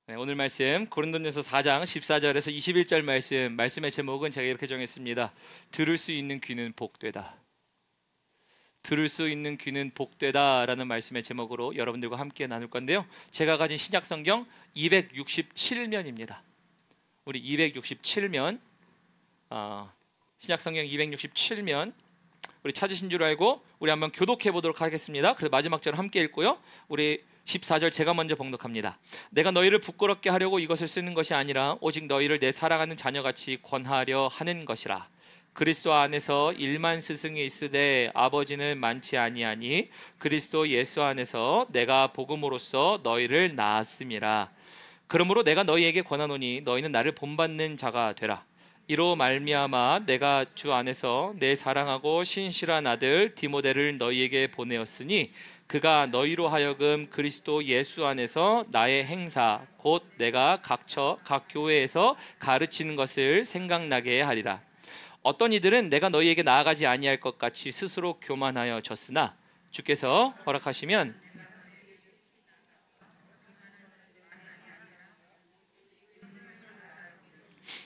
네, 오늘 말씀 고린도전서 4장 14절에서 21절 말씀의 제목은 제가 이렇게 정했습니다. 들을 수 있는 귀는 복되다. 들을 수 있는 귀는 복되다 라는 말씀의 제목으로 여러분들과 함께 나눌 건데요, 제가 가진 신약 성경 267면입니다. 우리 267면 신약 성경 267면 우리 찾으신 줄 알고 우리 한번 교독해 보도록 하겠습니다. 그래서 마지막 절 함께 읽고요, 우리 14절 제가 먼저 봉독합니다. 내가 너희를 부끄럽게 하려고 이것을 쓰는 것이 아니라 오직 너희를 내 사랑하는 자녀같이 권하려 하는 것이라. 그리스도 안에서 1만 스승이 있으되 아버지는 많지 아니하니 그리스도 예수 안에서 내가 복음으로써 너희를 낳았음이라. 그러므로 내가 너희에게 권하노니 너희는 나를 본받는 자가 되라. 이로 말미암아 내가 주 안에서 내 사랑하고 신실한 아들 디모데를 너희에게 보내었으니 그가 너희로 하여금 그리스도 예수 안에서 나의 행사 곧 내가 각 교회에서 가르치는 것을 생각나게 하리라. 어떤 이들은 내가 너희에게 나아가지 아니할 것 같이 스스로 교만하여 졌으나 주께서 허락하시면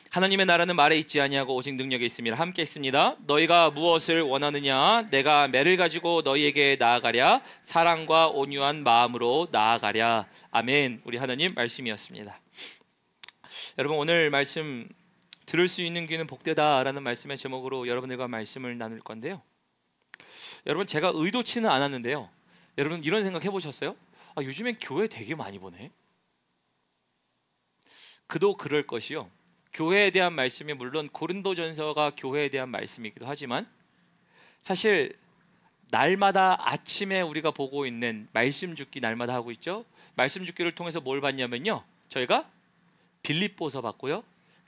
하나님의 나라는 말에 있지 아니하고 오직 능력에 있음이라. 함께 읽습니다. 너희가 무엇을 원하느냐? 내가 매를 가지고 너희에게 나아가랴. 사랑과 온유한 마음으로 나아가랴. 아멘. 우리 하나님 말씀이었습니다. 여러분, 오늘 말씀 들을 수 있는 귀는 복되다라는 말씀의 제목으로 여러분들과 말씀을 나눌 건데요, 여러분, 제가 의도치는 않았는데요, 여러분 이런 생각 해보셨어요? 요즘엔 교회 되게 많이 보네. 그도 그럴 것이요, 교회에 대한 말씀이 물론 고린도전서가 교회에 대한 말씀이기도 하지만 사실 날마다 아침에 우리가 보고 있는 말씀 죽기 날마다 하고 있죠. 말씀 죽기를 통해서 뭘 봤냐면요, 저희가 빌립보서 봤고요,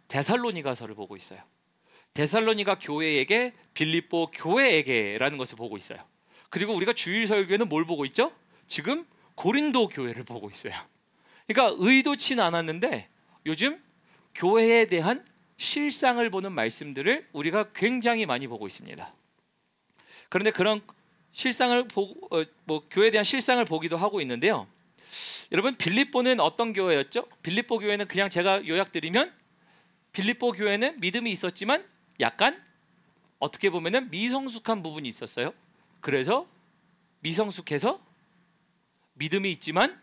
데살로니가서를 보고 있어요. 데살로니가 교회에게, 빌립보 교회에게라는 것을 보고 있어요. 그리고 우리가 주일 설교에는 뭘 보고 있죠? 지금 고린도 교회를 보고 있어요. 그러니까 의도치는 않았는데 요즘 교회에 대한 실상을 보는 말씀들을 우리가 굉장히 많이 보고 있습니다. 그런데 그런 실상을 교회에 대한 실상을 보기도 하고 있는데요, 여러분, 빌립보는 어떤 교회였죠? 빌립보 교회는 그냥 제가 요약드리면, 빌립보 교회는 믿음이 있었지만 약간 어떻게 보면은 미성숙한 부분이 있었어요. 그래서 미성숙해서 믿음이 있지만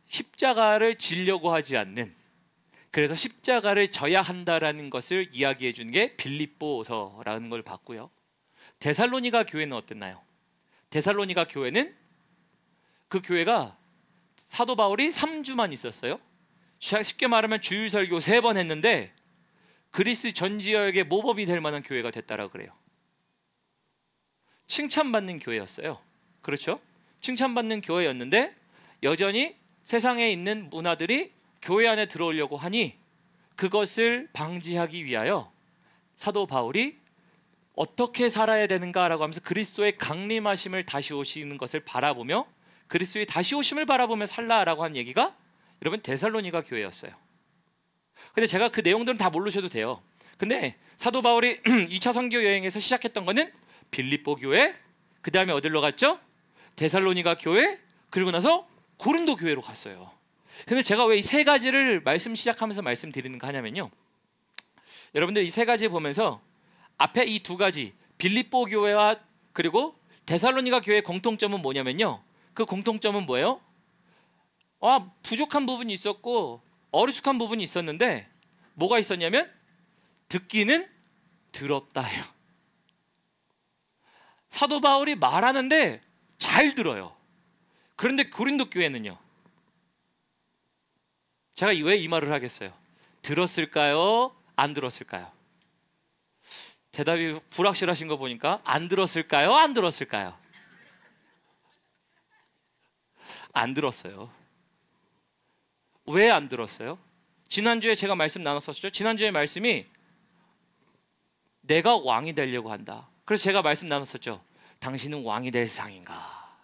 십자가를 지려고 하지 않는, 그래서 십자가를 져야 한다라는 것을 이야기해 준 게 빌립보서라는 걸 봤고요. 데살로니가 교회는 어땠나요? 데살로니가 교회는 그 교회가 사도 바울이 3주만 있었어요. 쉽게 말하면 주일 설교 3번 했는데 그리스 전 지역의 모범이 될 만한 교회가 됐다라고 그래요. 칭찬받는 교회였어요. 그렇죠? 칭찬받는 교회였는데 여전히 세상에 있는 문화들이 교회 안에 들어오려고 하니 그것을 방지하기 위하여 사도 바울이 어떻게 살아야 되는가라고 하면서 그리스도의 강림하심을 다시 오시는 것을 바라보며, 그리스도의 다시 오심을 바라보며 살라라고 한 얘기가 여러분 데살로니가 교회였어요. 근데 제가 그 내용들은 다 모르셔도 돼요. 근데 사도 바울이 2차 선교 여행에서 시작했던 거는 빌립보 교회, 그 다음에 어디로 갔죠? 데살로니가 교회, 그리고 나서 고린도 교회로 갔어요. 근데 제가 왜 이 3가지를 말씀 시작하면서 말씀드리는가 하냐면요, 여러분들 이 3가지 보면서 앞에 이 2가지 빌립보 교회와 그리고 데살로니가 교회의 공통점은 뭐냐면요, 그 공통점은 뭐예요? 부족한 부분이 있었고 어리숙한 부분이 있었는데 뭐가 있었냐면 듣기는 들었다요. 사도 바울이 말하는데 잘 들어요. 그런데 고린도 교회는요, 제가 왜 이 말을 하겠어요? 들었을까요? 안 들었을까요? 대답이 불확실하신 거 보니까 안 들었을까요? 안 들었을까요? 안 들었어요. 왜 안 들었어요? 지난주에 제가 말씀 나눴었죠. 지난주에 말씀이 내가 왕이 되려고 한다. 그래서 제가 말씀 나눴었죠. 당신은 왕이 될 상인가?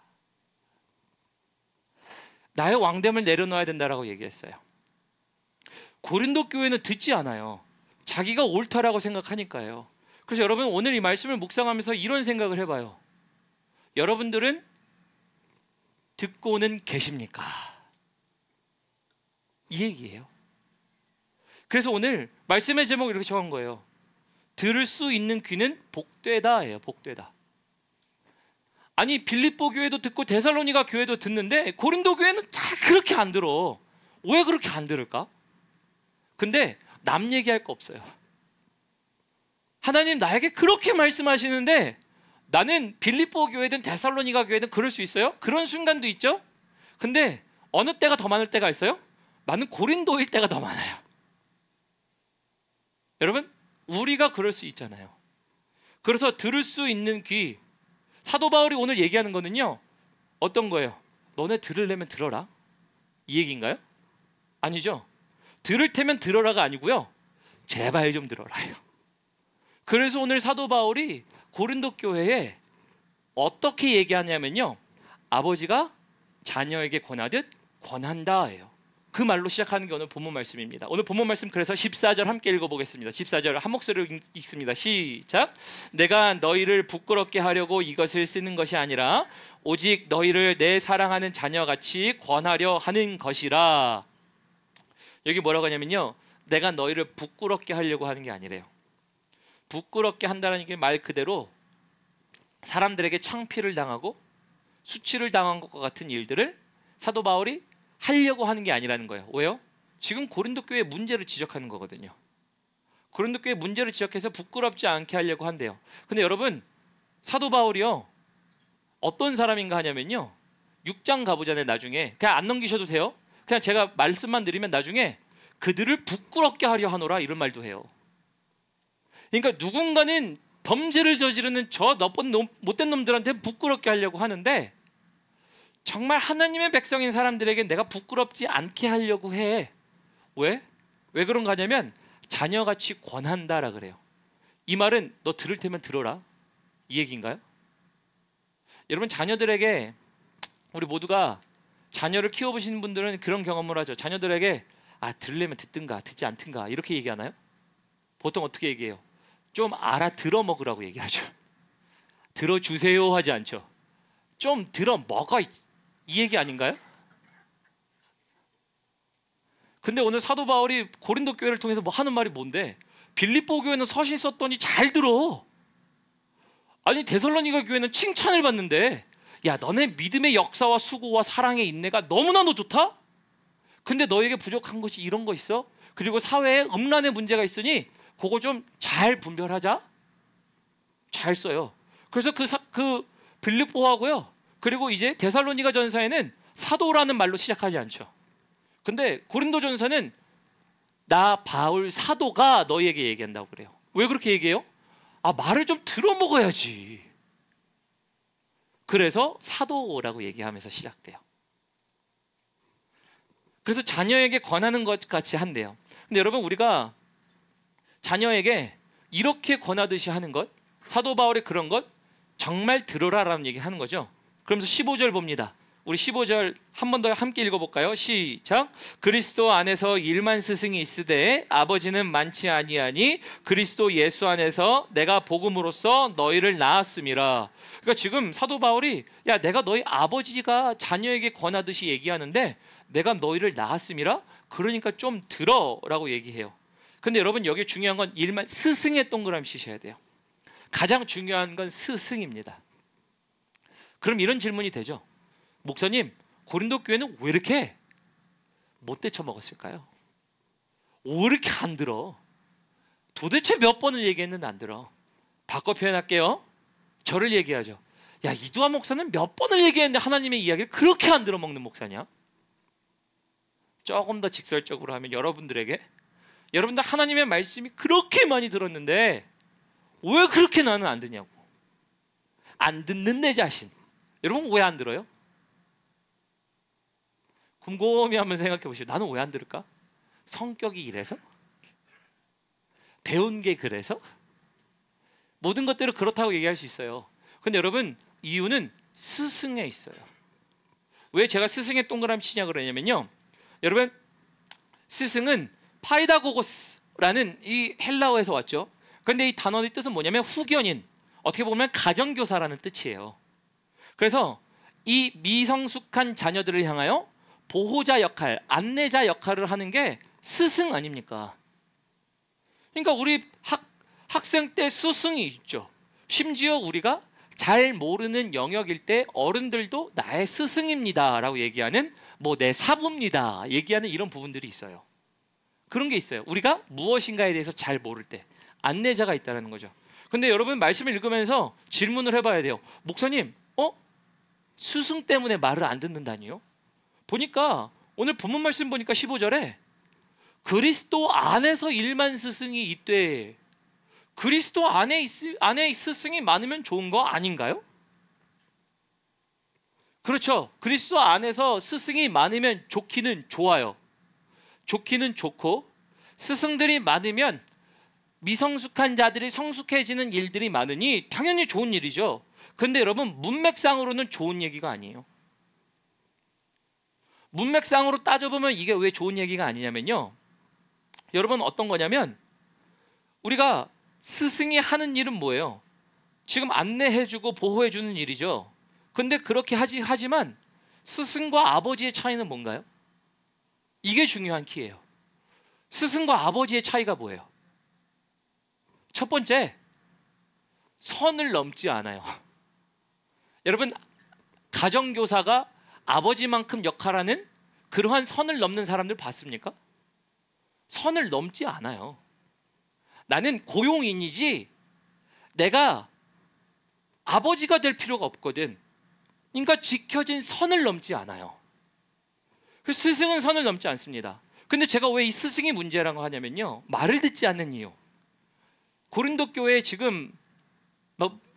나의 왕됨을 내려놓아야 된다라고 얘기했어요. 고린도 교회는 듣지 않아요. 자기가 옳다라고 생각하니까요. 그래서 여러분, 오늘 이 말씀을 묵상하면서 이런 생각을 해봐요. 여러분들은 듣고는 계십니까? 이 얘기예요. 그래서 오늘 말씀의 제목을 이렇게 정한 거예요. 들을 수 있는 귀는 복되다예요. 복되다. 아니 빌립보 교회도 듣고 데살로니가 교회도 듣는데 고린도 교회는 잘 그렇게 안 들어. 왜 그렇게 안 들을까? 근데 남 얘기할 거 없어요. 하나님 나에게 그렇게 말씀하시는데 나는 빌립보 교회든 데살로니가 교회든 그럴 수 있어요? 그런 순간도 있죠. 근데 어느 때가 더 많을 때가 있어요? 나는 고린도일 때가 더 많아요. 여러분 우리가 그럴 수 있잖아요. 그래서 들을 수 있는 귀, 사도 바울이 오늘 얘기하는 거는요 어떤 거예요? 너네 들으려면 들어라 이 얘기인가요? 아니죠. 들을 테면 들어라가 아니고요 제발 좀 들어라요. 그래서 오늘 사도 바울이 고린도 교회에 어떻게 얘기하냐면요 아버지가 자녀에게 권하듯 권한다예요. 그 말로 시작하는 게 오늘 본문 말씀입니다. 오늘 본문 말씀 그래서 14절 함께 읽어보겠습니다. 14절 한 목소리로 읽습니다. 시작. 내가 너희를 부끄럽게 하려고 이것을 쓰는 것이 아니라 오직 너희를 내 사랑하는 자녀같이 권하려 하는 것이라. 여기 뭐라고 하냐면요 내가 너희를 부끄럽게 하려고 하는 게 아니래요. 부끄럽게 한다는 게 말 그대로 사람들에게 창피를 당하고 수치를 당한 것과 같은 일들을 사도 바울이 하려고 하는 게 아니라는 거예요. 왜요? 지금 고린도 교회의 문제를 지적하는 거거든요. 고린도 교회의 문제를 지적해서 부끄럽지 않게 하려고 한대요. 근데 여러분 사도 바울이요 어떤 사람인가 하냐면요 6장 가보잖아요. 나중에 그냥 안 넘기셔도 돼요. 그냥 제가 말씀만 드리면 나중에 그들을 부끄럽게 하려 하노라 이런 말도 해요. 그러니까 누군가는 범죄를 저지르는 저 나쁜 놈, 못된 놈들한테 부끄럽게 하려고 하는데 정말 하나님의 백성인 사람들에게 내가 부끄럽지 않게 하려고 해. 왜? 왜 그런가 하냐면 자녀같이 권한다라 그래요. 이 말은 너 들을 테면 들어라 이 얘기인가요? 여러분 자녀들에게 우리 모두가 자녀를 키워보시는 분들은 그런 경험을 하죠. 자녀들에게 들으려면 듣든가 듣지 않든가 이렇게 얘기하나요? 보통 어떻게 얘기해요? 좀 알아들어 먹으라고 얘기하죠. 들어주세요 하지 않죠. 좀 들어 먹어 이 얘기 아닌가요? 근데 오늘 사도 바울이 고린도 교회를 통해서 뭐 하는 말이 뭔데 빌립보 교회는 서신 썼더니 잘 들어. 아니 데살로니가 교회는 칭찬을 받는데 야 너네 믿음의 역사와 수고와 사랑의 인내가 너무나도 좋다? 근데 너에게 부족한 것이 이런 거 있어? 그리고 사회에 음란의 문제가 있으니 그거 좀 잘 분별하자. 잘 써요. 그래서 그 빌립보하고요 그리고 이제 데살로니가 전서에는 사도라는 말로 시작하지 않죠. 근데 고린도 전서는 나 바울 사도가 너희에게 얘기한다고 그래요. 왜 그렇게 얘기해요? 말을 좀 들어먹어야지. 그래서 사도라고 얘기하면서 시작돼요. 그래서 자녀에게 권하는 것 같이 한대요. 근데 여러분 우리가 자녀에게 이렇게 권하듯이 하는 것 사도 바울의 그런 것 정말 들어라라는 얘기 하는 거죠. 그러면서 15절 봅니다. 우리 15절 한 번 더 함께 읽어볼까요? 시작. 그리스도 안에서 일만 스승이 있으되 아버지는 많지 아니하니 그리스도 예수 안에서 내가 복음으로써 너희를 낳았음이라. 그러니까 지금 사도 바울이 야 내가 너희 아버지가 자녀에게 권하듯이 얘기하는데 내가 너희를 낳았음이라 그러니까 좀 들어라고 얘기해요. 근데 여러분 여기 중요한 건 일만 스승에 동그라미 치셔야 돼요. 가장 중요한 건 스승입니다. 그럼 이런 질문이 되죠. 목사님 고린도 교회는 왜 이렇게 못 대처먹었을까요? 왜 이렇게 안 들어? 도대체 몇 번을 얘기했는데 안 들어? 바꿔 표현할게요. 저를 얘기하죠. 야 이두환 목사는 몇 번을 얘기했는데 하나님의 이야기를 그렇게 안 들어먹는 목사냐? 조금 더 직설적으로 하면 여러분들 하나님의 말씀이 그렇게 많이 들었는데 왜 그렇게 나는 안 듣냐고. 안 듣는 내 자신. 여러분 왜 안 들어요? 곰곰이 한번 생각해 보시죠. 나는 왜 안 들을까? 성격이 이래서? 배운 게 그래서? 모든 것들을 그렇다고 얘기할 수 있어요. 근데 여러분 이유는 스승에 있어요. 왜 제가 스승에 동그라미 치냐 그러냐면요, 여러분 스승은 파이다고고스라는 이 헬라어에서 왔죠. 그런데 이 단어의 뜻은 뭐냐면 후견인, 어떻게 보면 가정교사라는 뜻이에요. 그래서 이 미성숙한 자녀들을 향하여 보호자 역할, 안내자 역할을 하는 게 스승 아닙니까? 그러니까 우리 학생 때 스승이 있죠. 심지어 우리가 잘 모르는 영역일 때 어른들도 나의 스승입니다 라고 얘기하는, 뭐 내 사부입니다 얘기하는 이런 부분들이 있어요. 그런 게 있어요. 우리가 무엇인가에 대해서 잘 모를 때 안내자가 있다는 거죠. 근데 여러분 말씀을 읽으면서 질문을 해봐야 돼요. 목사님, 스승 때문에 말을 안 듣는다니요? 보니까 오늘 본문 말씀 보니까 15절에 그리스도 안에서 일만 스승이 있되, 그리스도 안에 스승이 많으면 좋은 거 아닌가요? 그렇죠. 그리스도 안에서 스승이 많으면 좋기는 좋아요. 좋기는 좋고, 스승들이 많으면 미성숙한 자들이 성숙해지는 일들이 많으니 당연히 좋은 일이죠. 근데 여러분, 문맥상으로는 좋은 얘기가 아니에요. 문맥상으로 따져보면 이게 왜 좋은 얘기가 아니냐면요, 여러분 어떤 거냐면, 우리가 스승이 하는 일은 뭐예요? 지금 안내해주고 보호해주는 일이죠. 근데 그렇게 하지만 스승과 아버지의 차이는 뭔가요? 이게 중요한 키예요. 스승과 아버지의 차이가 뭐예요? 첫 번째, 선을 넘지 않아요. 여러분, 가정교사가 아버지만큼 역할하는 그러한 선을 넘는 사람들 봤습니까? 선을 넘지 않아요. 나는 고용인이지 내가 아버지가 될 필요가 없거든. 그러니까 지켜진 선을 넘지 않아요. 스승은 선을 넘지 않습니다. 근데 제가 왜 이 스승이 문제라고 하냐면요, 말을 듣지 않는 이유. 고린도 교회에 지금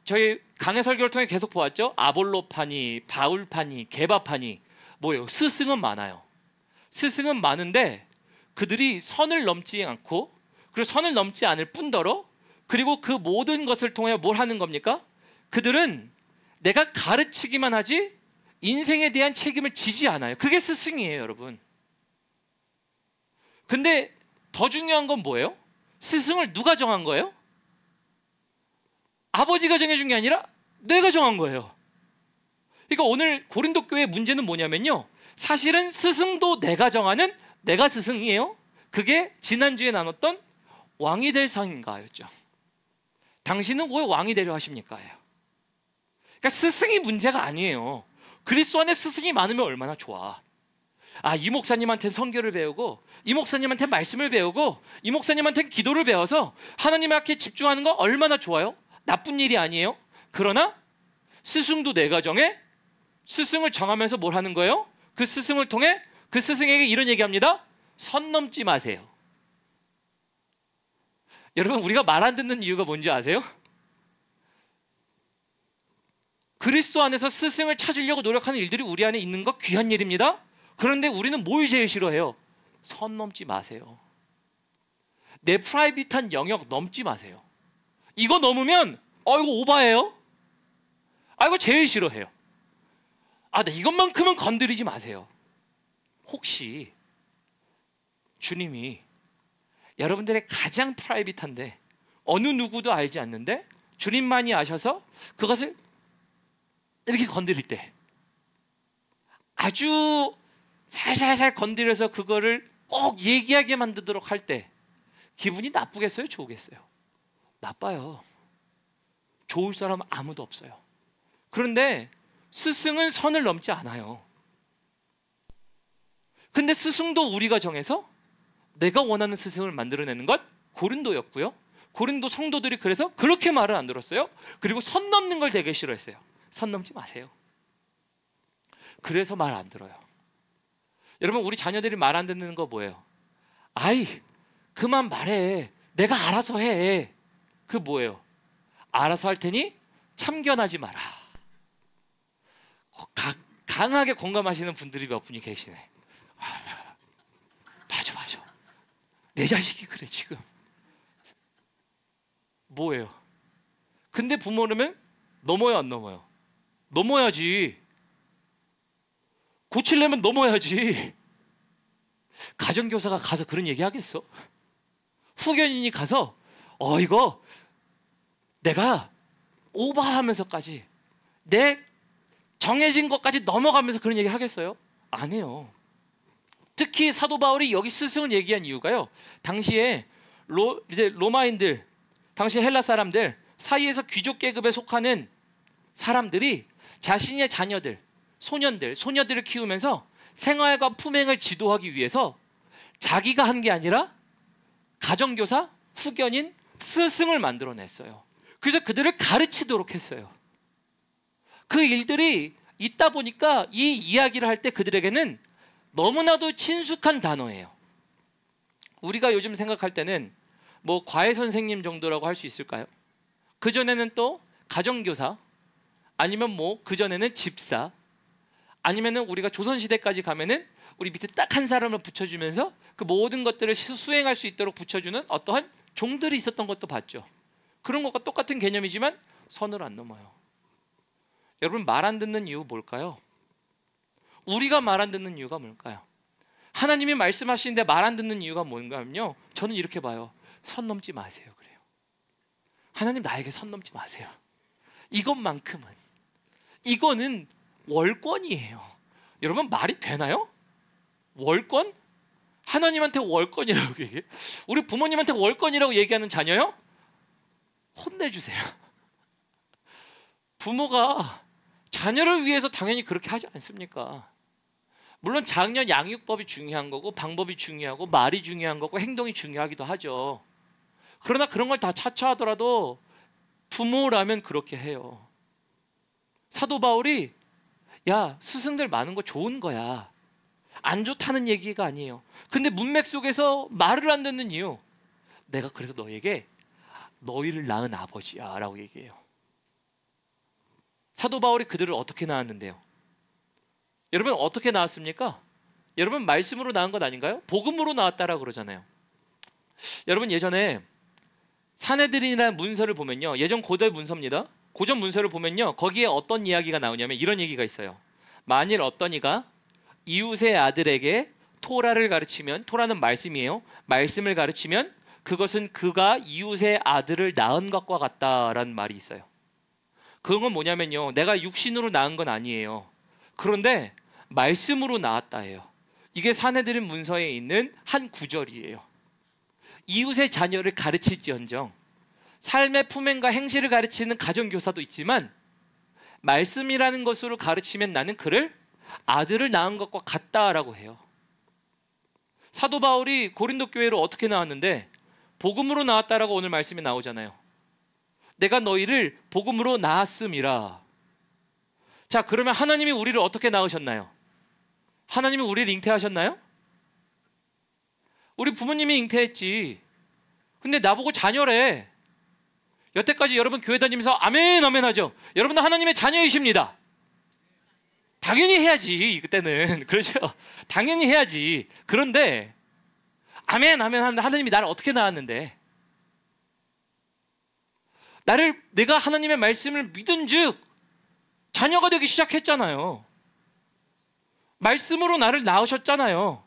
저희 강해 설교를 통해 계속 보았죠. 아볼로파니, 바울파니, 게바파니, 뭐예요? 스승은 많아요. 스승은 많은데 그들이 선을 넘지 않고, 그리고 선을 넘지 않을 뿐더러, 그리고 그 모든 것을 통해 뭘 하는 겁니까? 그들은 내가 가르치기만 하지 인생에 대한 책임을 지지 않아요. 그게 스승이에요, 여러분. 근데 더 중요한 건 뭐예요? 스승을 누가 정한 거예요? 아버지가 정해준 게 아니라 내가 정한 거예요. 그러니까 오늘 고린도 교회의 문제는 뭐냐면요, 사실은 스승도 내가 정하는, 내가 스승이에요. 그게 지난주에 나눴던 왕이 될 상인가였죠. 당신은 왜 왕이 되려 하십니까? 그러니까 스승이 문제가 아니에요. 그리스도 안에 스승이 많으면 얼마나 좋아. 이 목사님한테 선교를 배우고, 이 목사님한테 말씀을 배우고, 이 목사님한테 기도를 배워서 하나님 앞에 집중하는 거 얼마나 좋아요? 나쁜 일이 아니에요. 그러나 스승도 내가 정해. 스승을 정하면서 뭘 하는 거예요? 그 스승을 통해 그 스승에게 이런 얘기합니다. 선 넘지 마세요. 여러분, 우리가 말 안 듣는 이유가 뭔지 아세요? 그리스도 안에서 스승을 찾으려고 노력하는 일들이 우리 안에 있는 거 귀한 일입니다. 그런데 우리는 뭘 제일 싫어해요? 선 넘지 마세요. 내 프라이빗한 영역 넘지 마세요. 이거 넘으면 이거 오바예요. 이거 제일 싫어해요. 이것만큼은 건드리지 마세요. 혹시 주님이 여러분들의 가장 프라이빗한데, 어느 누구도 알지 않는데 주님만이 아셔서 그것을 이렇게 건드릴 때, 아주 살살살 건드려서 그거를 꼭 얘기하게 만들도록 할 때 기분이 나쁘겠어요? 좋겠어요? 나빠요. 좋을 사람 아무도 없어요. 그런데 스승은 선을 넘지 않아요. 근데 스승도 우리가 정해서 내가 원하는 스승을 만들어내는 것 고린도였고요. 고린도 성도들이 그래서 그렇게 말을 안 들었어요. 그리고 선 넘는 걸 되게 싫어했어요. 선 넘지 마세요. 그래서 말 안 들어요. 여러분, 우리 자녀들이 말 안 듣는 거 뭐예요? 그만 말해. 내가 알아서 해. 그 뭐예요? 알아서 할 테니 참견하지 마라. 강하게 공감하시는 분들이 몇 분이 계시네. 맞아. 내 자식이 그래 지금. 뭐예요? 근데 부모라면 넘어요, 안 넘어요? 넘어야지. 고치려면 넘어야지. 가정교사가 가서 그런 얘기 하겠어? 후견인이 가서 이거 내가 오버하면서까지 내 정해진 것까지 넘어가면서 그런 얘기 하겠어요? 안 해요. 특히 사도 바울이 여기 스승을 얘기한 이유가요, 당시에 이제 로마인들, 당시 헬라 사람들 사이에서 귀족 계급에 속하는 사람들이 자신의 자녀들, 소녀들을 키우면서 생활과 품행을 지도하기 위해서 자기가 한 게 아니라 가정교사, 후견인, 스승을 만들어냈어요. 그래서 그들을 가르치도록 했어요. 그 일들이 있다 보니까 이 이야기를 할 때 그들에게는 너무나도 친숙한 단어예요. 우리가 요즘 생각할 때는 뭐 과외 선생님 정도라고 할 수 있을까요? 그전에는 또 가정교사, 아니면 뭐 그전에는 집사, 아니면은 우리가 조선시대까지 가면은 우리 밑에 딱 한 사람을 붙여주면서 그 모든 것들을 수행할 수 있도록 붙여주는 어떠한 종들이 있었던 것도 봤죠. 그런 것과 똑같은 개념이지만 선을 안 넘어요. 여러분, 말 안 듣는 이유 뭘까요? 우리가 말 안 듣는 이유가 뭘까요? 하나님이 말씀하시는데 말 안 듣는 이유가 뭔가요? 저는 이렇게 봐요. 선 넘지 마세요. 그래요. 하나님, 나에게 선 넘지 마세요. 이것만큼은, 이거는 월권이에요. 여러분, 말이 되나요? 월권? 하나님한테 월권이라고 얘기해? 우리 부모님한테 월권이라고 얘기하는 자녀요? 혼내주세요. 부모가 자녀를 위해서 당연히 그렇게 하지 않습니까? 물론 자녀 양육법이 중요한 거고, 방법이 중요하고, 말이 중요한 거고, 행동이 중요하기도 하죠. 그러나 그런 걸 다 차치하더라도 부모라면 그렇게 해요. 사도 바울이, 야, 스승들 많은 거 좋은 거야, 안 좋다는 얘기가 아니에요. 근데 문맥 속에서 말을 안 듣는 이유, 내가 그래서 너에게 너희를 낳은 아버지야 라고 얘기해요. 사도 바울이 그들을 어떻게 낳았는데요? 여러분, 어떻게 낳았습니까? 여러분, 말씀으로 낳은 것 아닌가요? 복음으로 낳았다라고 그러잖아요. 여러분, 예전에 산헤드린이라는 문서를 보면요, 예전 고대 문서입니다. 고전 문서를 보면요, 거기에 어떤 이야기가 나오냐면 이런 얘기가 있어요. 만일 어떤 이가 이웃의 아들에게 토라를 가르치면, 토라는 말씀이에요, 말씀을 가르치면 그것은 그가 이웃의 아들을 낳은 것과 같다라는 말이 있어요. 그건 뭐냐면요, 내가 육신으로 낳은 건 아니에요. 그런데 말씀으로 낳았다예요. 이게 산헤드린 문서에 있는 한 구절이에요. 이웃의 자녀를 가르칠지언정, 삶의 품행과 행실을 가르치는 가정교사도 있지만 말씀이라는 것으로 가르치면 나는 그를 아들을 낳은 것과 같다라고 해요. 사도 바울이 고린도 교회로 어떻게 나왔는데 복음으로 나왔다라고 오늘 말씀에 나오잖아요. 내가 너희를 복음으로 낳았음이라. 자, 그러면 하나님이 우리를 어떻게 낳으셨나요? 하나님이 우리를 잉태하셨나요? 우리 부모님이 잉태했지. 근데 나보고 자녀래. 여태까지 여러분 교회 다니면서 아멘 아멘 하죠. 여러분은 하나님의 자녀이십니다. 당연히 해야지. 그때는 그렇죠. 당연히 해야지. 그런데 아멘 아멘 하는데 하나님이 나를 어떻게 낳았는데, 내가 하나님의 말씀을 믿은 즉 자녀가 되기 시작했잖아요. 말씀으로 나를 낳으셨잖아요.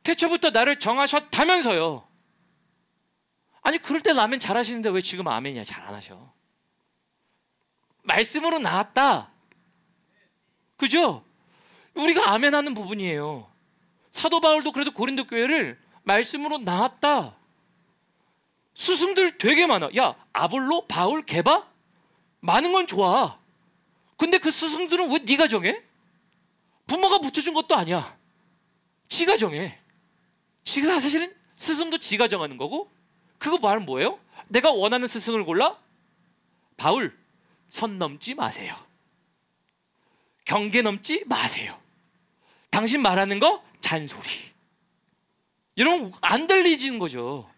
태초부터 나를 정하셨다면서요. 아니, 그럴 때 아멘 잘하시는데 왜 지금 아멘이야 잘 안 하셔? 말씀으로 낳았다, 그죠? 우리가 아멘하는 부분이에요. 사도 바울도 그래도 고린도 교회를 말씀으로 낳았다. 스승들 되게 많아. 야, 아볼로, 바울, 게바 많은 건 좋아. 근데 그 스승들은 왜 네가 정해? 부모가 붙여준 것도 아니야. 지가 정해. 지가 사실은 스승도 지가 정하는 거고, 그거 말은 뭐예요? 내가 원하는 스승을 골라? 바울, 선 넘지 마세요. 경계 넘지 마세요. 당신 말하는 거 잔소리. 이러면 안 들리지는 거죠.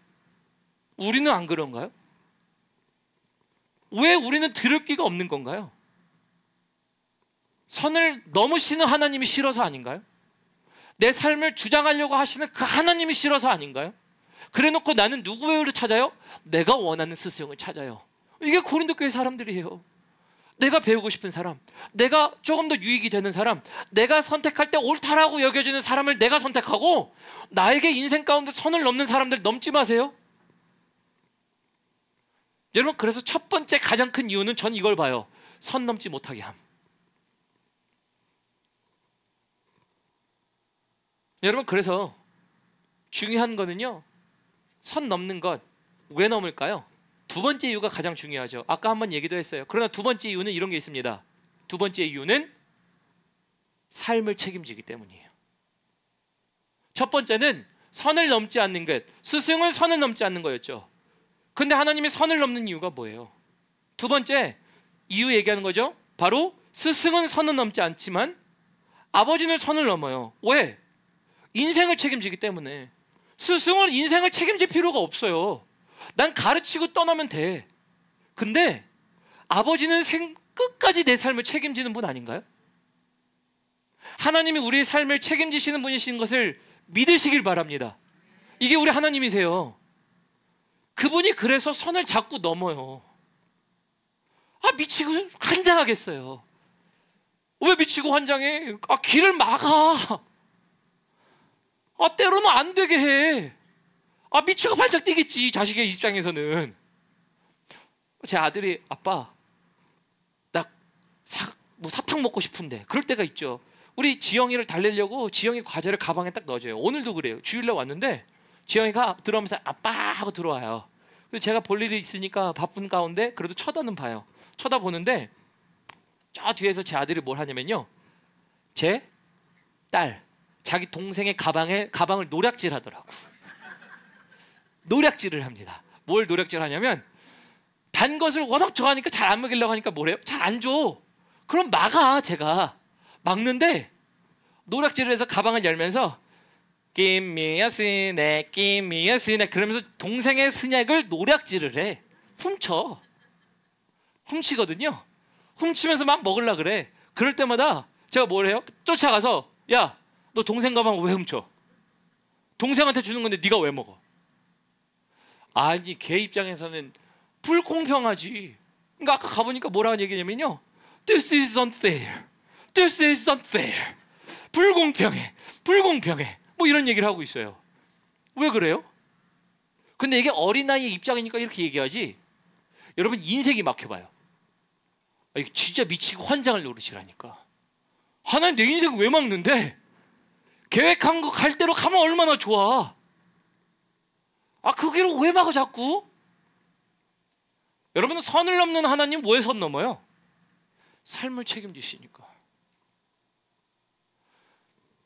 우리는 안 그런가요? 왜 우리는 들을 끼가 없는 건가요? 선을 넘으시는 하나님이 싫어서 아닌가요? 내 삶을 주장하려고 하시는 그 하나님이 싫어서 아닌가요? 그래놓고 나는 누구를 찾아요? 내가 원하는 스승을 찾아요. 이게 고린도 교회 사람들이에요. 내가 배우고 싶은 사람, 내가 조금 더 유익이 되는 사람, 내가 선택할 때 옳다라고 여겨지는 사람을 내가 선택하고, 나에게 인생 가운데 선을 넘는 사람들 넘지 마세요. 여러분, 그래서 첫 번째 가장 큰 이유는 전 이걸 봐요. 선 넘지 못하게 함. 여러분, 그래서 중요한 거는요, 선 넘는 것 왜 넘을까요? 두 번째 이유가 가장 중요하죠. 아까 한번 얘기도 했어요. 그러나 두 번째 이유는 이런 게 있습니다. 두 번째 이유는 삶을 책임지기 때문이에요. 첫 번째는 선을 넘지 않는 것, 스승은 선을 넘지 않는 거였죠. 근데 하나님이 선을 넘는 이유가 뭐예요? 두 번째 이유 얘기하는 거죠. 바로 스승은 선을 넘지 않지만 아버지는 선을 넘어요. 왜? 인생을 책임지기 때문에. 스승은 인생을 책임질 필요가 없어요. 난 가르치고 떠나면 돼. 근데 아버지는 끝까지 내 삶을 책임지는 분 아닌가요? 하나님이 우리의 삶을 책임지시는 분이신 것을 믿으시길 바랍니다. 이게 우리 하나님이세요. 그분이 그래서 선을 자꾸 넘어요. 미치고 환장하겠어요. 왜 미치고 환장해? 길을 막아. 때로는 안 되게 해. 미치고 발작 뛰겠지, 자식의 입장에서는. 제 아들이 아빠, 나 사탕 먹고 싶은데, 그럴 때가 있죠. 우리 지영이를 달래려고 지영이 과자를 가방에 딱 넣어줘요. 오늘도 그래요. 주일날 왔는데 지영이가 들어오면서 아빠 하고 들어와요. 그래서 제가 볼 일이 있으니까 바쁜 가운데 그래도 쳐다는 봐요. 쳐다보는데 저 뒤에서 제 아들이 뭘 하냐면요, 제 딸 자기 동생의 가방을 노략질 하더라고. 노략질을 합니다. 뭘 노략질 하냐면, 단 것을 워낙 좋아하니까 잘 안 먹이려고 하니까 뭐래요? 잘 안 줘. 그럼 막아. 제가 막는데 노략질을 해서 가방을 열면서 Give me a snack, give me a snack 그러면서 동생의 스낵을 노략질을 해. 훔치거든요. 훔치면서 막 먹으려고 그래. 그럴 때마다 제가 뭘 해요? 쫓아가서, 야, 너 동생 가방 왜 훔쳐? 동생한테 주는 건데 네가 왜 먹어? 아니, 걔 입장에서는 불공평하지. 그러니까 아까 가보니까 뭐라고 얘기냐면요, This is unfair. This is unfair. 불공평해. 뭐 이런 얘기를 하고 있어요. 왜 그래요? 근데 이게 어린아이의 입장이니까 이렇게 얘기하지. 여러분, 인생이 막혀봐요. 이거 진짜 미치고 환장을 노리시라니까. 하나님 내 인생 왜 막는데? 계획한 거 갈 대로 가면 얼마나 좋아. 그 길을 왜 막아 자꾸? 여러분은 선을 넘는 하나님 왜 선 넘어요? 삶을 책임지시니까.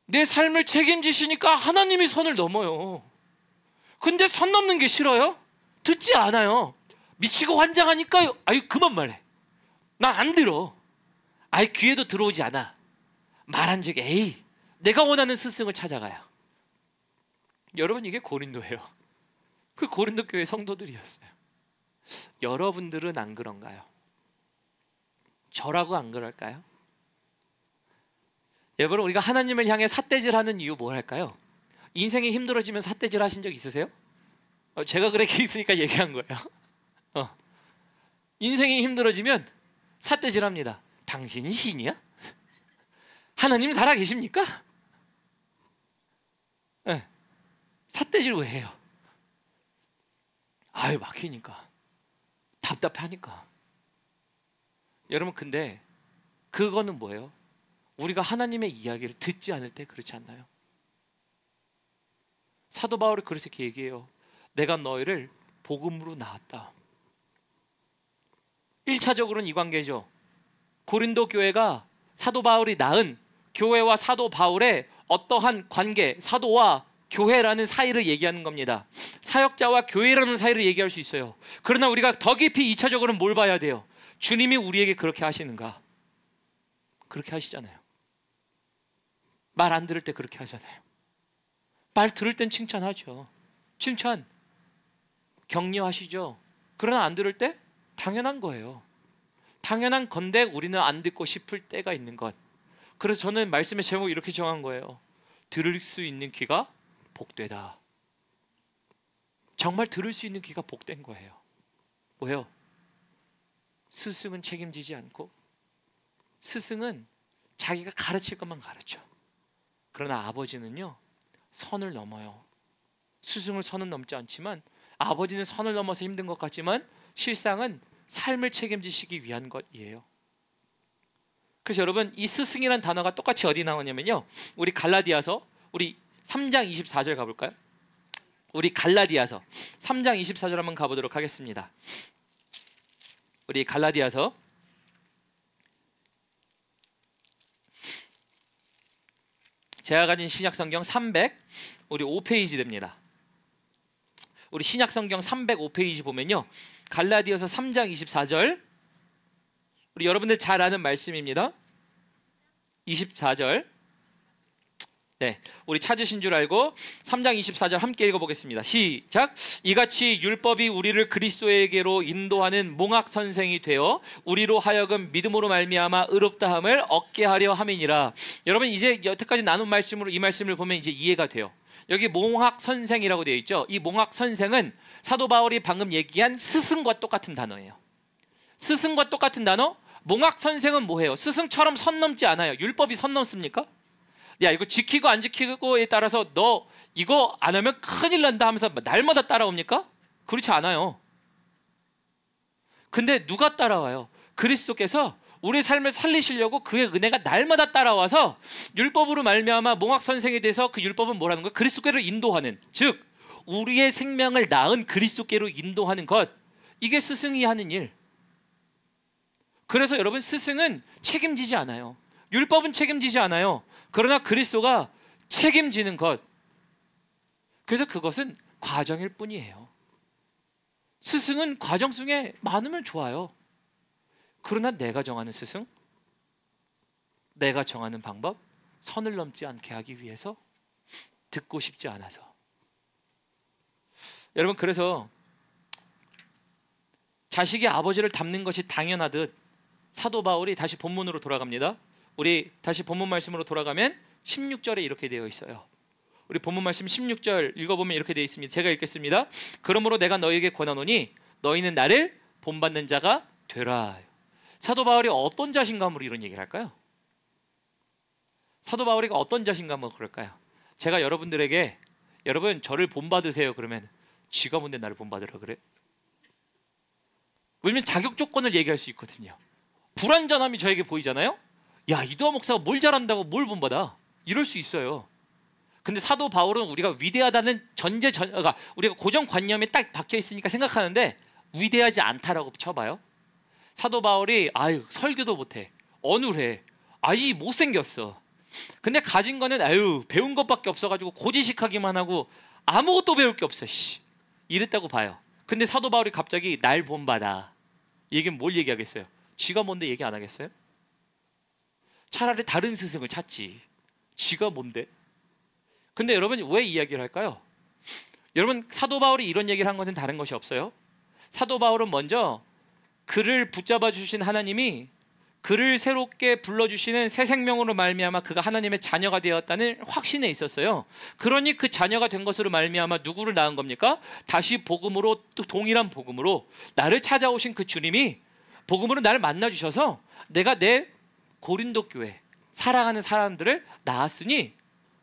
내 삶을 책임지시니까 하나님이 선을 넘어요. 근데 선 넘는 게 싫어요? 듣지 않아요. 미치고 환장하니까 그만 말해. 난 안 들어. 귀에도 들어오지 않아. 말한즉 내가 원하는 스승을 찾아가요. 여러분, 이게 고린도예요. 그 고린도 교회 성도들이었어요. 여러분들은 안 그런가요? 저라고 안 그럴까요? 여러분, 우리가 하나님을 향해 삿대질하는 이유 뭐 할까요? 인생이 힘들어지면 삿대질 하신 적 있으세요? 제가 그렇게 있으니까 얘기한 거예요. 인생이 힘들어지면 삿대질합니다. 당신이 신이야? 하나님 살아 계십니까? 삿대질 왜 해요? 막히니까, 답답하니까. 여러분, 근데 그거는 뭐예요? 우리가 하나님의 이야기를 듣지 않을 때 그렇지 않나요? 사도 바울이 그래서 이렇게 얘기해요. 내가 너희를 복음으로 낳았다. 1차적으로는 이 관계죠. 고린도 교회가 사도 바울이 낳은 교회와 사도 바울의 어떠한 관계, 사도와 교회라는 사이를 얘기하는 겁니다. 사역자와 교회라는 사이를 얘기할 수 있어요. 그러나 우리가 더 깊이 2차적으로는 뭘 봐야 돼요? 주님이 우리에게 그렇게 하시는가? 그렇게 하시잖아요. 말 안 들을 때 그렇게 하잖아요. 말 들을 땐 칭찬하죠. 칭찬, 격려하시죠. 그러나 안 들을 때 당연한 거예요. 당연한 건데 우리는 안 듣고 싶을 때가 있는 것. 그래서 저는 말씀의 제목을 이렇게 정한 거예요. 들을 수 있는 귀가 복되다. 정말 들을 수 있는 귀가 복된 거예요. 왜요? 스승은 책임지지 않고, 스승은 자기가 가르칠 것만 가르쳐. 그러나 아버지는요, 선을 넘어요. 스승을 선은 넘지 않지만, 아버지는 선을 넘어서 힘든 것 같지만 실상은 삶을 책임지시기 위한 것이에요. 그래서 여러분, 이 스승이라는 단어가 똑같이 어디 나오냐면요, 우리 갈라디아서 우리 3장 24절 가볼까요? 우리 갈라디아서 3장 24절 한번 가보도록 하겠습니다. 우리 갈라디아서 제가 가진 신약성경 305페이지 됩니다. 우리 신약성경 305페이지 보면요, 갈라디아서 3장 24절, 우리 여러분들 잘 아는 말씀입니다. 24절, 네, 우리 찾으신 줄 알고 3장 24절 함께 읽어보겠습니다. 시작. 이같이 율법이 우리를 그리스도에게로 인도하는 몽학 선생이 되어 우리로 하여금 믿음으로 말미암아 의롭다함을 얻게 하려 함이니라. 여러분, 이제 여태까지 나눈 말씀으로 이 말씀을 보면 이제 이해가 돼요. 여기 몽학 선생이라고 되어 있죠. 이 몽학 선생은 사도 바울이 방금 얘기한 스승과 똑같은 단어예요. 스승과 똑같은 단어. 몽학 선생은 뭐예요? 스승처럼 선 넘지 않아요. 율법이 선 넘습니까? 야, 이거 지키고 안 지키고에 따라서 너 이거 안 하면 큰일 난다 하면서 날마다 따라옵니까? 그렇지 않아요. 근데 누가 따라와요? 그리스도께서 우리의 삶을 살리시려고 그의 은혜가 날마다 따라와서 율법으로 말미암아 몽학 선생에 대해서, 그 율법은 뭐라는 거예요? 그리스도께로 인도하는, 즉 우리의 생명을 낳은 그리스도께로 인도하는 것, 이게 스승이 하는 일. 그래서 여러분, 스승은 책임지지 않아요. 율법은 책임지지 않아요. 그러나 그리스도가 책임지는 것, 그래서 그것은 과정일 뿐이에요. 스승은 과정 중에 많으면 좋아요. 그러나 내가 정하는 스승, 내가 정하는 방법, 선을 넘지 않게 하기 위해서 듣고 싶지 않아서. 여러분, 그래서 자식이 아버지를 닮는 것이 당연하듯 사도 바울이 다시 본문으로 돌아갑니다. 우리 다시 본문 말씀으로 돌아가면 16절에 이렇게 되어 있어요. 우리 본문 말씀 16절 읽어보면 이렇게 되어 있습니다. 제가 읽겠습니다. 그러므로 내가 너희에게 권하노니 너희는 나를 본받는 자가 되라. 사도 바울이 어떤 자신감으로 이런 얘기를 할까요? 사도 바울이 어떤 자신감으로 그럴까요? 제가 여러분들에게, 여러분 저를 본받으세요 그러면 쥐가 뭔데 나를 본받으라 그래? 왜냐면 자격 조건을 얘기할 수 있거든요. 불완전함이 저에게 보이잖아요. 야, 이도하 목사가 뭘 잘한다고 뭘 본받아? 이럴 수 있어요. 근데 사도 바울은 우리가 위대하다는 그러니까 우리가 고정관념에 딱 박혀 있으니까 생각하는데 위대하지 않다라고 쳐봐요. 사도 바울이 아유 설교도 못해, 어눌해, 아이 못생겼어. 근데 가진 거는 아유 배운 것밖에 없어가지고 고지식하기만 하고 아무것도 배울 게 없어. 이랬다고 봐요. 근데 사도 바울이 갑자기 날 본받아, 이게 뭘 얘기하겠어요? 쥐가 뭔데 얘기 안 하겠어요? 차라리 다른 스승을 찾지. 지가 뭔데? 근데 여러분 왜 이야기를 할까요? 여러분, 사도 바울이 이런 얘기를 한 것은 다른 것이 없어요. 사도 바울은 먼저 그를 붙잡아 주신 하나님이 그를 새롭게 불러주시는 새 생명으로 말미암아 그가 하나님의 자녀가 되었다는 확신에 있었어요. 그러니 그 자녀가 된 것으로 말미암아 누구를 낳은 겁니까? 다시 복음으로, 또 동일한 복음으로 나를 찾아오신 그 주님이 복음으로 나를 만나주셔서 내가 내 고린도 교회 사랑하는 사람들을 낳았으니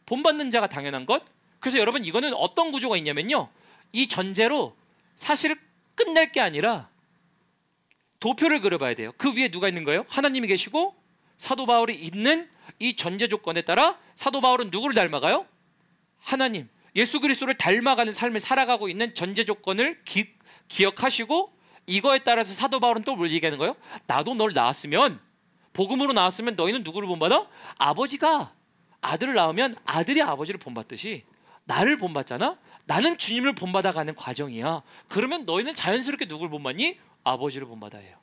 본받는 자가 당연한 것. 그래서 여러분, 이거는 어떤 구조가 있냐면요, 이 전제로 사실 끝낼 게 아니라 도표를 그려봐야 돼요. 그 위에 누가 있는 거예요? 하나님이 계시고 사도 바울이 있는 이 전제 조건에 따라 사도 바울은 누구를 닮아가요? 하나님, 예수 그리스도를 닮아가는 삶을 살아가고 있는 전제 조건을 기억하시고, 이거에 따라서 사도 바울은 또 뭘 얘기하는 거예요? 나도 널 낳았으면, 복음으로 낳았으면 너희는 누구를 본받아? 아버지가 아들을 낳으면 아들이 아버지를 본받듯이 나를 본받잖아? 나는 주님을 본받아가는 과정이야. 그러면 너희는 자연스럽게 누구를 본받니? 아버지를 본받아요.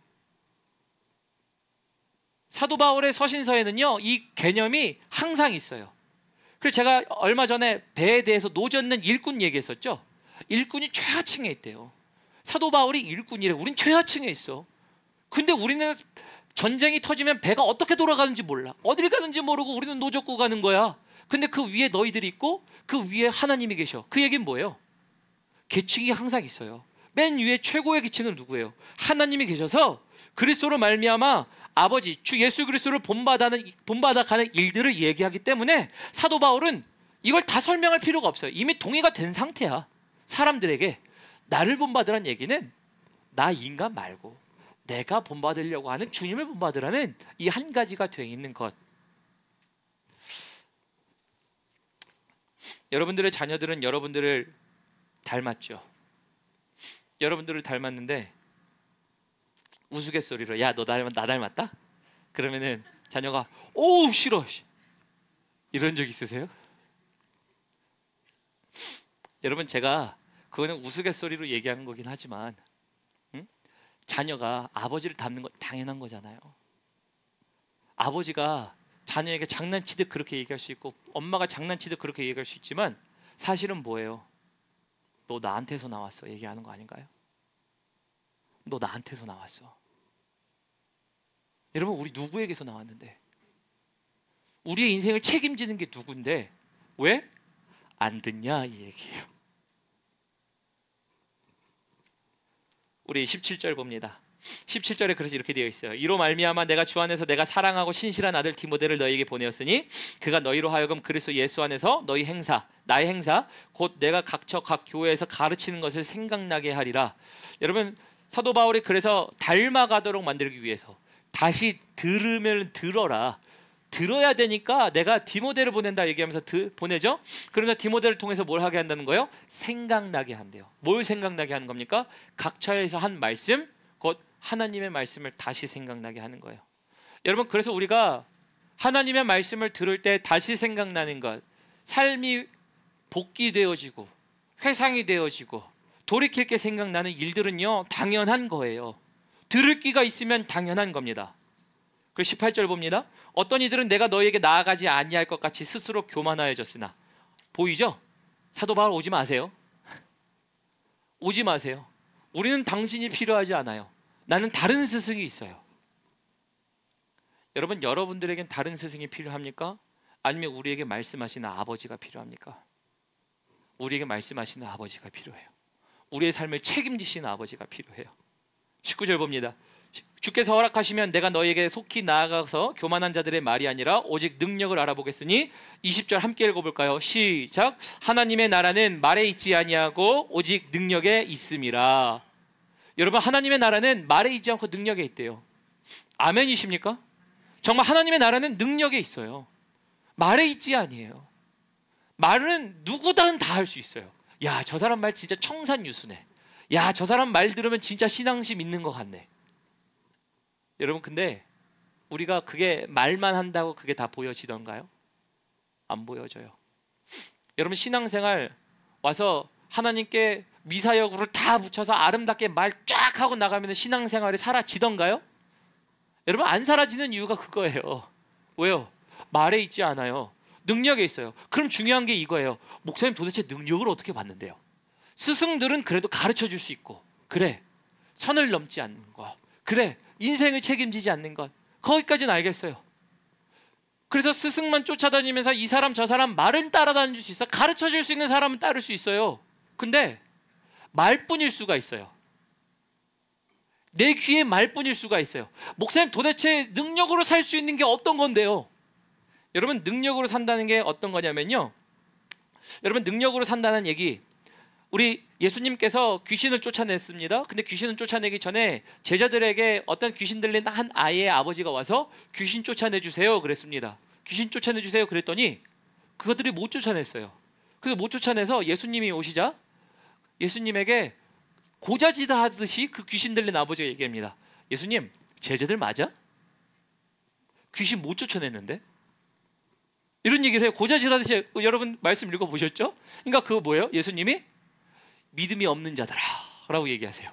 사도 바울의 서신서에는요 이 개념이 항상 있어요. 그래서 제가 얼마 전에 배에 대해서 노젓는 일꾼 얘기했었죠. 일꾼이 최하층에 있대요. 사도 바울이 일꾼이래. 우린 최하층에 있어. 근데 우리는 전쟁이 터지면 배가 어떻게 돌아가는지 몰라. 어딜 가는지 모르고 우리는 노젓고 가는 거야. 근데 그 위에 너희들이 있고 그 위에 하나님이 계셔. 그 얘기는 뭐예요? 계층이 항상 있어요. 맨 위에 최고의 계층은 누구예요? 하나님이 계셔서 그리스도로 말미암아 아버지 주 예수 그리스도를 본받아가는 일들을 얘기하기 때문에 사도 바울은 이걸 다 설명할 필요가 없어요. 이미 동의가 된 상태야. 사람들에게 나를 본받으라는 얘기는 나 인간 말고 내가 본받으려고 하는 주님을 본받으라는 이 한 가지가 되어 있는 것. 여러분들의 자녀들은 여러분들을 닮았죠. 여러분들을 닮았는데 우스갯소리로 야, 너 나 닮았다? 그러면은 자녀가 오우 싫어 이런 적 있으세요? 여러분, 제가 그거는 우스갯소리로 얘기하는 거긴 하지만 자녀가 아버지를 닮는 건 당연한 거잖아요. 아버지가 자녀에게 장난치듯 그렇게 얘기할 수 있고 엄마가 장난치듯 그렇게 얘기할 수 있지만 사실은 뭐예요? 너 나한테서 나왔어 얘기하는 거 아닌가요? 너 나한테서 나왔어. 여러분, 우리 누구에게서 나왔는데? 우리의 인생을 책임지는 게 누군데 왜 안 듣냐 이 얘기예요. 우리 17절 봅니다. 17절에 그래서 이렇게 되어 있어요. 이로 말미암아 내가 주 안에서 내가 사랑하고 신실한 아들 디모데를 너희에게 보내었으니 그가 너희로 하여금 그리스도 예수 안에서 너희 행사, 나의 행사 곧 내가 각처 각 교회에서 가르치는 것을 생각나게 하리라. 여러분, 사도 바울이 그래서 닮아가도록 만들기 위해서 다시 들으면 들어라. 들어야 되니까 내가 디모데를 보낸다 얘기하면서 보내죠. 그러면서 디모데를 통해서 뭘 하게 한다는 거예요? 생각나게 한대요. 뭘 생각나게 하는 겁니까? 각처에서 한 말씀, 곧 하나님의 말씀을 다시 생각나게 하는 거예요. 여러분, 그래서 우리가 하나님의 말씀을 들을 때 다시 생각나는 것, 삶이 복귀되어지고 회상이 되어지고 돌이킬 게 생각나는 일들은요 당연한 거예요. 들을 끼가 있으면 당연한 겁니다. 그 18절 봅니다. 어떤 이들은 내가 너희에게 나아가지 아니할 것 같이 스스로 교만하여졌으나. 보이죠? 사도 바울 오지 마세요. 오지 마세요. 우리는 당신이 필요하지 않아요. 나는 다른 스승이 있어요. 여러분, 여러분들에겐 다른 스승이 필요합니까? 아니면 우리에게 말씀하시는 아버지가 필요합니까? 우리에게 말씀하시는 아버지가 필요해요. 우리의 삶을 책임지시는 아버지가 필요해요. 19절 봅니다. 주께서 허락하시면 내가 너희에게 속히 나아가서 교만한 자들의 말이 아니라 오직 능력을 알아보겠으니 20절 함께 읽어볼까요? 시작. 하나님의 나라는 말에 있지 아니하고 오직 능력에 있음이라. 여러분, 하나님의 나라는 말에 있지 않고 능력에 있대요. 아멘이십니까? 정말 하나님의 나라는 능력에 있어요. 말에 있지 아니에요. 말은 누구든 다 할 수 있어요. 야, 저 사람 말 진짜 청산유수네. 야, 저 사람 말 들으면 진짜 신앙심 있는 것 같네. 여러분, 근데 우리가 그게 말만 한다고 그게 다 보여지던가요? 안 보여져요. 여러분, 신앙생활 와서 하나님께 미사여구를 다 붙여서 아름답게 말 쫙 하고 나가면 신앙생활이 사라지던가요? 여러분, 안 사라지는 이유가 그거예요. 왜요? 말에 있지 않아요. 능력에 있어요. 그럼 중요한 게 이거예요. 목사님, 도대체 능력을 어떻게 받는데요? 스승들은 그래도 가르쳐 줄 수 있고, 그래, 선을 넘지 않는 것, 그래, 인생을 책임지지 않는 것, 거기까지는 알겠어요. 그래서 스승만 쫓아다니면서 이 사람 저 사람 말은 따라다닐 수 있어. 가르쳐 줄 수 있는 사람은 따를 수 있어요. 근데 말뿐일 수가 있어요. 내 귀에 말뿐일 수가 있어요. 목사님, 도대체 능력으로 살 수 있는 게 어떤 건데요? 여러분, 능력으로 산다는 게 어떤 거냐면요, 여러분, 능력으로 산다는 얘기, 우리 예수님께서 귀신을 쫓아냈습니다. 근데 귀신을 쫓아내기 전에 제자들에게 어떤 귀신 들린 한 아이의 아버지가 와서 귀신 쫓아내주세요 그랬습니다. 귀신 쫓아내주세요 그랬더니 그것들이 못 쫓아냈어요. 그래서 못 쫓아내서 예수님이 오시자 예수님에게 고자질을 하듯이 그 귀신 들린 아버지가 얘기합니다. 예수님, 제자들 맞아? 귀신 못 쫓아냈는데? 이런 얘기를 해요. 고자질 하듯이. 여러분 말씀 읽어보셨죠? 그러니까 그거 뭐예요? 예수님이 믿음이 없는 자들아 라고 얘기하세요.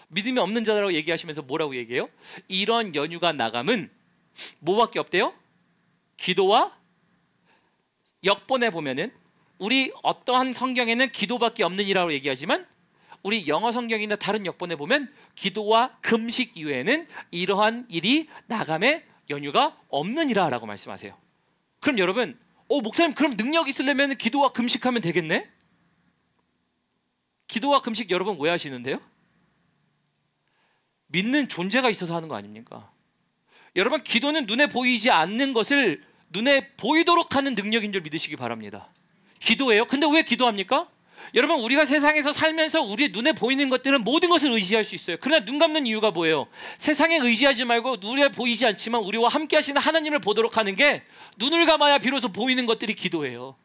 믿음이 없는 자라고 얘기하시면서 뭐라고 얘기해요? 이런 연유가 나감은 뭐밖에 없대요? 기도와 역본에 보면은, 우리 어떠한 성경에는 기도밖에 없느니라고 얘기하지만 우리 영어 성경이나 다른 역본에 보면 기도와 금식 이외에는 이러한 일이 나감의 연유가 없느니라 라고 말씀하세요. 그럼 여러분, 목사님, 그럼 능력 있으려면 기도와 금식하면 되겠네? 기도와 금식 여러분 오해하시는데요? 믿는 존재가 있어서 하는 거 아닙니까? 여러분, 기도는 눈에 보이지 않는 것을 눈에 보이도록 하는 능력인 줄 믿으시기 바랍니다. 기도예요. 근데 왜 기도합니까? 여러분, 우리가 세상에서 살면서 우리 눈에 보이는 것들은 모든 것을 의지할 수 있어요. 그러나 눈 감는 이유가 뭐예요? 세상에 의지하지 말고 눈에 보이지 않지만 우리와 함께 하시는 하나님을 보도록 하는 게, 눈을 감아야 비로소 보이는 것들이 기도예요.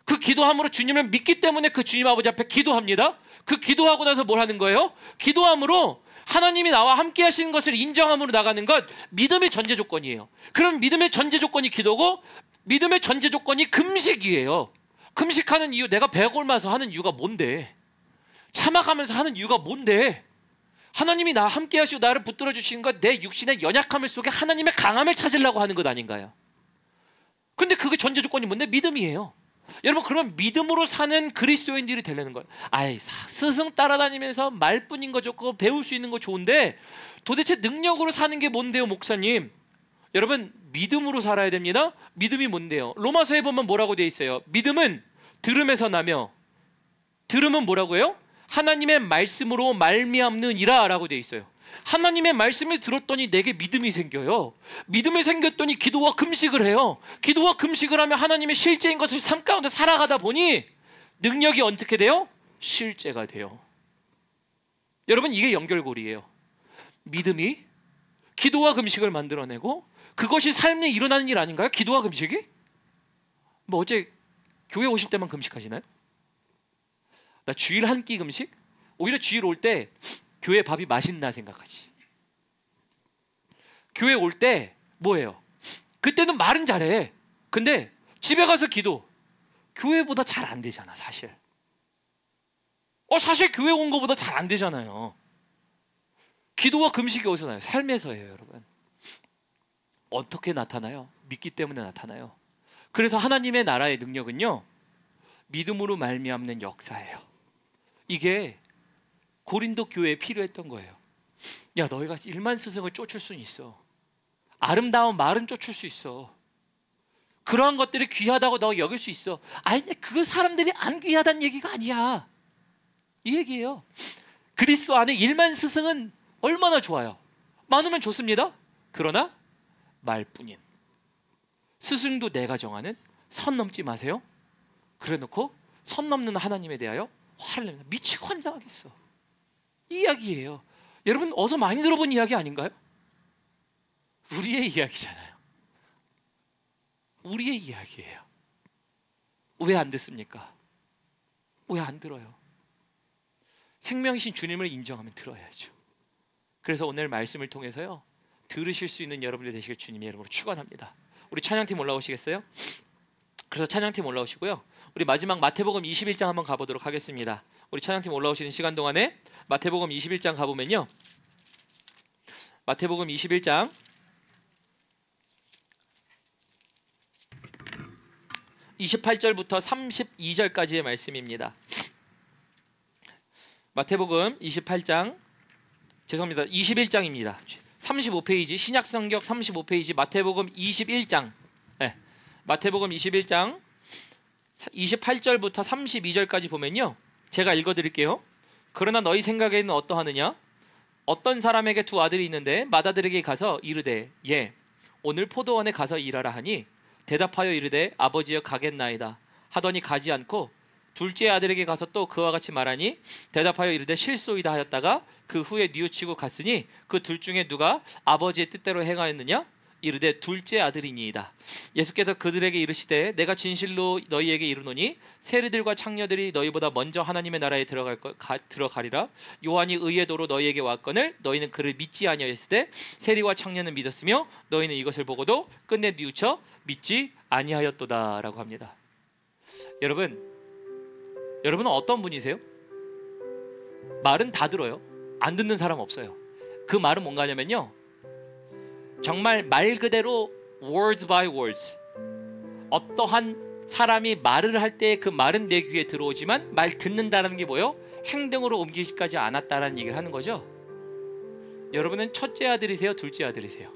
그 기도함으로 주님을 믿기 때문에 그 주님 아버지 앞에 기도합니다. 그 기도하고 나서 뭘 하는 거예요? 기도함으로 하나님이 나와 함께 하시는 것을 인정함으로 나가는 것, 믿음의 전제 조건이에요. 그럼 믿음의 전제 조건이 기도고, 믿음의 전제 조건이 금식이에요. 금식하는 이유, 내가 배 굶어서 하는 이유가 뭔데? 참아가면서 하는 이유가 뭔데? 하나님이 나와 함께 하시고 나를 붙들어 주시는 것, 내 육신의 연약함을 속에 하나님의 강함을 찾으려고 하는 것 아닌가요? 근데 그게 전제 조건이 뭔데? 믿음이에요. 여러분, 그러면 믿음으로 사는 그리스도인들이 되려는 거예요. 아이, 스승 따라다니면서 말뿐인 거 좋고 배울 수 있는 거 좋은데 도대체 능력으로 사는 게 뭔데요, 목사님? 여러분, 믿음으로 살아야 됩니다. 믿음이 뭔데요? 로마서에 보면 뭐라고 돼 있어요? 믿음은 들음에서 나며, 들음은 뭐라고요? 하나님의 말씀으로 말미암느니라 라고 돼 있어요. 하나님의 말씀을 들었더니 내게 믿음이 생겨요. 믿음이 생겼더니 기도와 금식을 해요. 기도와 금식을 하면 하나님의 실제인 것을 삶 가운데 살아가다 보니 능력이 어떻게 돼요? 실제가 돼요. 여러분, 이게 연결고리예요. 믿음이 기도와 금식을 만들어내고, 그것이 삶에 일어나는 일 아닌가요? 기도와 금식이? 뭐 어제 교회 오실 때만 금식하시나요? 나 주일 한 끼 금식? 오히려 주일 올 때 교회 밥이 맛있나 생각하지. 교회 올 때 뭐예요? 그때는 말은 잘해. 근데 집에 가서 기도, 교회보다 잘 안 되잖아, 사실. 사실 교회 온 거보다 잘 안 되잖아요. 기도와 금식이 어디서 나요? 삶에서예요, 여러분. 어떻게 나타나요? 믿기 때문에 나타나요. 그래서 하나님의 나라의 능력은요, 믿음으로 말미암는 역사예요. 이게 고린도 교회에 필요했던 거예요. 야, 너희가 1만 스승을 쫓을 수는 있어. 아름다운 말은 쫓을 수 있어. 그러한 것들이 귀하다고 너 여길 수 있어. 아니, 그 사람들이 안 귀하다는 얘기가 아니야. 이 얘기예요. 그리스도 안에 1만 스승은 얼마나 좋아요. 많으면 좋습니다. 그러나 말뿐인, 스승도 내가 정하는, 선 넘지 마세요. 그래 놓고 선 넘는 하나님에 대하여 화를 냅니다. 미치고 환장하겠어. 이 이야기예요. 여러분, 어서 많이 들어본 이야기 아닌가요? 우리의 이야기잖아요. 우리의 이야기예요. 왜 안 듣습니까? 왜 안 들어요? 생명이신 주님을 인정하면 들어야죠. 그래서 오늘 말씀을 통해서요, 들으실 수 있는 여러분들 되시길 주님의 이름으로 축원합니다. 우리 찬양팀 올라오시겠어요? 그래서 찬양팀 올라오시고요, 우리 마지막 마태복음 21장 한번 가보도록 하겠습니다. 우리 찬양팀 올라오시는 시간 동안에 마태복음 21장 가보면요, 마태복음 21장 28절부터 32절까지의 말씀입니다. 마태복음 28장, 죄송합니다, 21장입니다. 35페이지, 신약성경 35페이지, 마태복음 21장, 네, 마태복음 21장 28절부터 32절까지 보면요, 제가 읽어드릴게요. 그러나 너희 생각에는 어떠하느냐? 어떤 사람에게 두 아들이 있는데 맏아들에게 가서 이르되, 예, 오늘 포도원에 가서 일하라 하니 대답하여 이르되, 아버지여 가겠나이다 하더니 가지 않고 둘째 아들에게 가서 또 그와 같이 말하니 대답하여 이르되, 실소이다 하였다가 그 후에 뉘우치고 갔으니 그 둘 중에 누가 아버지의 뜻대로 행하였느냐? 이르되 둘째 아들이니이다. 예수께서 그들에게 이르시되, 내가 진실로 너희에게 이르노니 세리들과 창녀들이 너희보다 먼저 하나님의 나라에 들어가리라. 요한이 의의 도로 너희에게 왔거늘 너희는 그를 믿지 아니하였으되 세리와 창녀는 믿었으며 너희는 이것을 보고도 끝내 뉘우쳐 믿지 아니하였도다 라고 합니다. 여러분은 어떤 분이세요? 말은 다 들어요. 안 듣는 사람 없어요. 그 말은 뭔가냐면요, 정말 말 그대로 words by words, 어떠한 사람이 말을 할 때 그 말은 내 귀에 들어오지만 말 듣는다는 게 뭐예요? 행동으로 옮기지까지 않았다라는 얘기를 하는 거죠. 여러분은 첫째 아들이세요? 둘째 아들이세요?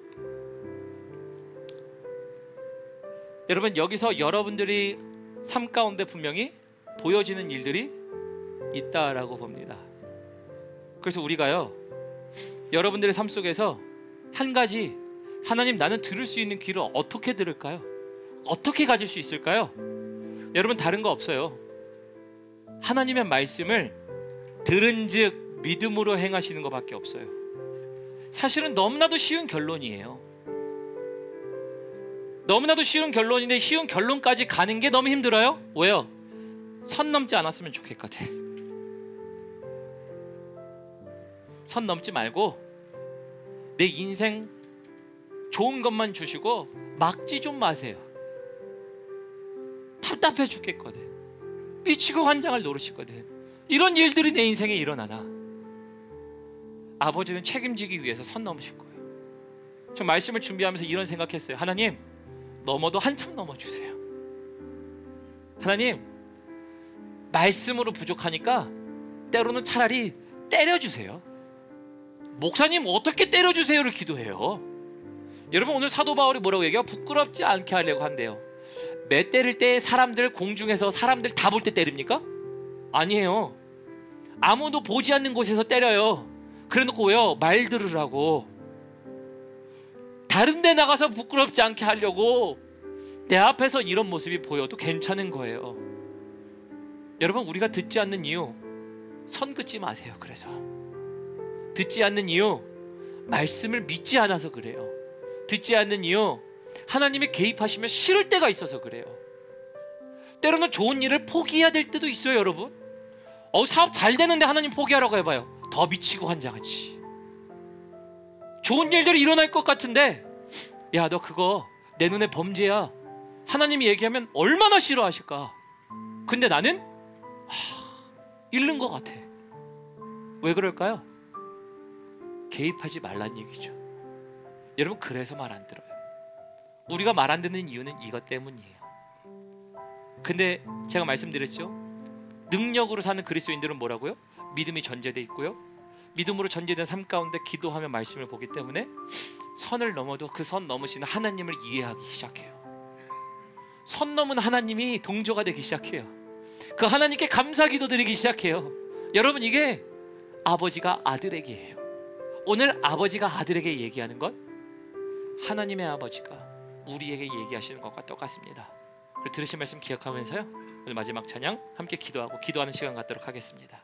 여러분, 여기서 여러분들이 삶 가운데 분명히 보여지는 일들이 있다라고 봅니다. 그래서 우리가요, 여러분들의 삶 속에서 한 가지, 하나님, 나는 들을 수 있는 귀를 어떻게 들을까요? 어떻게 가질 수 있을까요? 여러분, 다른 거 없어요. 하나님의 말씀을 들은즉 믿음으로 행하시는 것밖에 없어요. 사실은 너무나도 쉬운 결론이에요. 너무나도 쉬운 결론인데 쉬운 결론까지 가는 게 너무 힘들어요. 왜요? 선 넘지 않았으면 좋겠거든. 선 넘지 말고 내 인생 좋은 것만 주시고 막지 좀 마세요. 답답해 죽겠거든. 미치고 환장할 노릇이거든. 이런 일들이 내 인생에 일어나나. 아버지는 책임지기 위해서 선 넘으실 거예요. 저 말씀을 준비하면서 이런 생각했어요. 하나님, 넘어도 한참 넘어주세요. 하나님, 말씀으로 부족하니까 때로는 차라리 때려주세요. 목사님 어떻게 때려주세요를 기도해요. 여러분, 오늘 사도 바울이 뭐라고 얘기해요? 부끄럽지 않게 하려고 한대요. 매 때릴 때 사람들, 공중에서 사람들 다 볼 때 때립니까? 아니에요. 아무도 보지 않는 곳에서 때려요. 그래놓고 왜요? 말 들으라고. 다른 데 나가서 부끄럽지 않게 하려고 내 앞에서 이런 모습이 보여도 괜찮은 거예요. 여러분, 우리가 듣지 않는 이유, 선 긋지 마세요. 그래서 듣지 않는 이유, 말씀을 믿지 않아서 그래요. 듣지 않는 이유, 하나님이 개입하시면 싫을 때가 있어서 그래요. 때로는 좋은 일을 포기해야 될 때도 있어요. 여러분, 사업 잘 되는데 하나님 포기하라고 해봐요. 더 미치고 환장하지. 좋은 일들이 일어날 것 같은데, 야, 너 그거 내 눈에 범죄야, 하나님이 얘기하면 얼마나 싫어하실까. 근데 나는 잃는 것 같아. 왜 그럴까요? 개입하지 말란 얘기죠. 여러분, 그래서 말 안 들어요. 우리가 말 안 듣는 이유는 이것 때문이에요. 근데 제가 말씀드렸죠, 능력으로 사는 그리스도인들은 뭐라고요? 믿음이 전제되어 있고요, 믿음으로 전제된 삶 가운데 기도하며 말씀을 보기 때문에 선을 넘어도 그 선 넘으시는 하나님을 이해하기 시작해요. 선 넘은 하나님이 동조가 되기 시작해요. 그 하나님께 감사 기도 드리기 시작해요. 여러분, 이게 아버지가 아들에게 해요. 오늘 아버지가 아들에게 얘기하는 건 하나님의 아버지가 우리에게 얘기하시는 것과 똑같습니다. 들으신 말씀 기억하면서요, 오늘 마지막 찬양 함께 기도하고 기도하는 시간 갖도록 하겠습니다.